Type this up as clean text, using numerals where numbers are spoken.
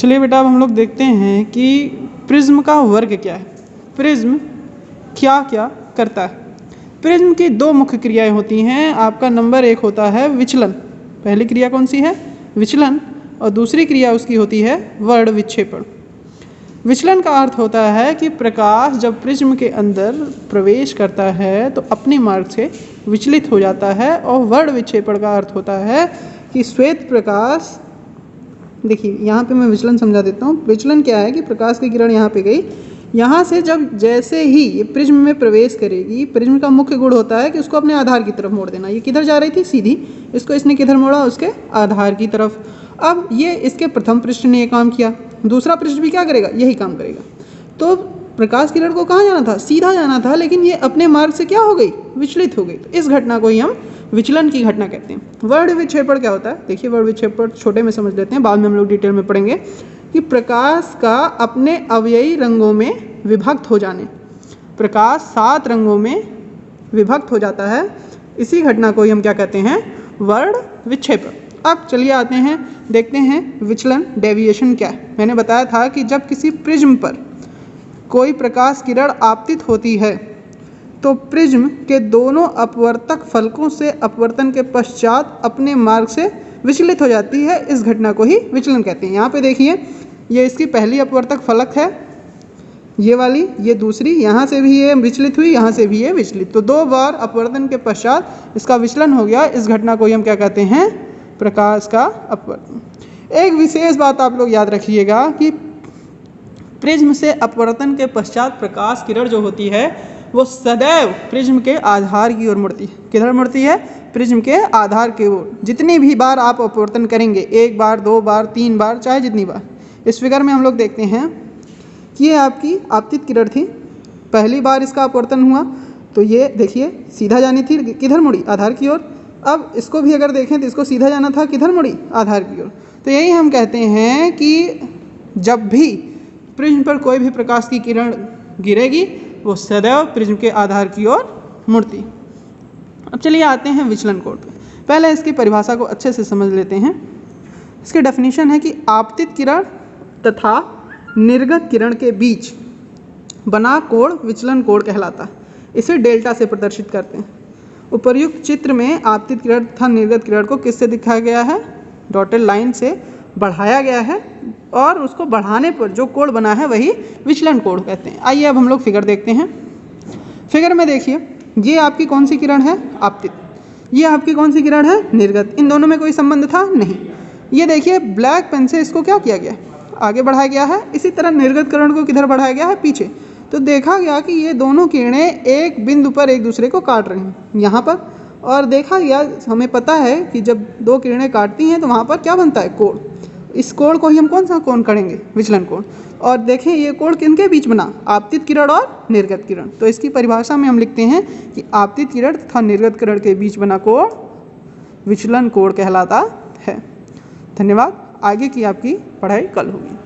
चलिए बेटा अब हम लोग देखते हैं कि प्रिज्म का वर्ग क्या है। प्रिज्म क्या क्या करता है। प्रिज्म की दो मुख्य क्रियाएं होती हैं। आपका नंबर एक होता है विचलन। पहली क्रिया कौन सी है? विचलन। और दूसरी क्रिया उसकी होती है वर्ण विक्षेपण। विचलन का अर्थ होता है कि प्रकाश जब प्रिज्म के अंदर प्रवेश करता है तो अपने मार्ग से विचलित हो जाता है। और वर्ण विक्षेपण का अर्थ होता है कि श्वेत प्रकाश, देखिए यहाँ पे मैं विचलन समझा देता हूँ। विचलन क्या है कि प्रकाश की किरण यहाँ पे गई, यहाँ से जब जैसे ही ये प्रिज्म में प्रवेश करेगी, प्रिज्म का मुख्य गुण होता है कि उसको अपने आधार की तरफ मोड़ देना। ये किधर जा रही थी? सीधी। इसको इसने किधर मोड़ा? उसके आधार की तरफ। अब ये इसके प्रथम पृष्ठ ने ये काम किया, दूसरा पृष्ठ भी क्या करेगा? यही काम करेगा। तो प्रकाश किरण को कहाँ जाना था? सीधा जाना था, लेकिन ये अपने मार्ग से क्या हो गई? विचलित हो गई। तो इस घटना को ही हम विचलन की घटना कहते हैं। वर्ण विक्षेपण क्या होता है? देखिए वर्ण विक्षेपण छोटे में समझ लेते हैं, बाद में हम लोग डिटेल में पढ़ेंगे कि प्रकाश का अपने अवयवी रंगों में विभक्त हो जाने। प्रकाश 7 रंगों में विभक्त हो जाता है, इसी घटना को ही हम क्या कहते हैं? वर्ण विक्षेपण। अब चलिए आते हैं, देखते हैं विचलन डेविएशन क्या है। मैंने बताया था कि जब किसी प्रिज्म पर कोई प्रकाश किरण आपतित होती है तो प्रिज्म के दोनों अपवर्तक फलकों से अपवर्तन के पश्चात अपने मार्ग से विचलित हो जाती है। इस घटना को ही विचलन कहते हैं। यहाँ पे देखिए ये इसकी पहली अपवर्तक फलक है, ये वाली, ये दूसरी, यहाँ से भी ये विचलित हुई, यहाँ से भी ये विचलित। तो 2 बार अपवर्तन के पश्चात इसका विचलन हो गया। इस घटना को ही हम क्या कहते हैं? प्रकाश का अपवर्तन। एक विशेष बात आप लोग याद रखिएगा कि प्रिज्म से अपवर्तन के पश्चात प्रकाश किरण जो होती है वो सदैव प्रिज्म के आधार की ओर मुड़ती है। किधर मुड़ती है? प्रिज्म के आधार की ओर। जितनी भी बार आप अपवर्तन करेंगे, 1 बार, 2 बार, 3 बार, चाहे जितनी बार। इस फिगर में हम लोग देखते हैं कि ये आपकी आपतित किरण थी। पहली बार इसका अपवर्तन हुआ तो ये देखिए सीधा जानी थी, किधर मुड़ी? आधार की ओर। अब इसको भी अगर देखें तो इसको सीधा जाना था, किधर मुड़ी? आधार की ओर। तो यही हम कहते हैं कि जब भी प्रिज्म पर कोई भी प्रकाश की किरण गिरेगी वो सदैव प्रिज्म के आधार की ओर मुड़ती। अब चलिए आते हैं विचलन कोण पे। पहले इसकी परिभाषा को अच्छे से समझ लेते हैं। इसकी डेफिनेशन है कि आपतित किरण तथा निर्गत किरण के बीच बना कोण विचलन कोण कहलाता है। इसे डेल्टा से प्रदर्शित करते हैं। उपर्युक्त चित्र में आपतित किरण तथा निर्गत किरण को किससे दिखाया गया है? डॉटेड लाइन से बढ़ाया गया है, और उसको बढ़ाने पर जो कोण बना है वही विचलन कोण कहते हैं। आइए अब हम लोग फिगर देखते हैं। फिगर में देखिए ये आपकी कौन सी किरण है? आपतित। ये आपकी कौन सी किरण है? निर्गत। इन दोनों में कोई संबंध था? नहीं। ये देखिए ब्लैक पेन से इसको क्या किया गया? आगे बढ़ाया गया है। इसी तरह निर्गत किरण को किधर बढ़ाया गया है? पीछे। तो देखा गया कि ये दोनों किरणें एक बिंदु पर एक दूसरे को काट रही हैं, यहाँ पर। और देखा गया, हमें पता है कि जब 2 किरणें काटती हैं तो वहाँ पर क्या बनता है? कोण। इस कोण को ही हम कौन सा कोण करेंगे? विचलन कोण। और देखें ये कोण किनके बीच बना? आपतित किरण और निर्गत किरण। तो इसकी परिभाषा में हम लिखते हैं कि आपतित किरण तथा निर्गत किरण के बीच बना कोण विचलन कोण कहलाता है। धन्यवाद। आगे की आपकी पढ़ाई कल होगी।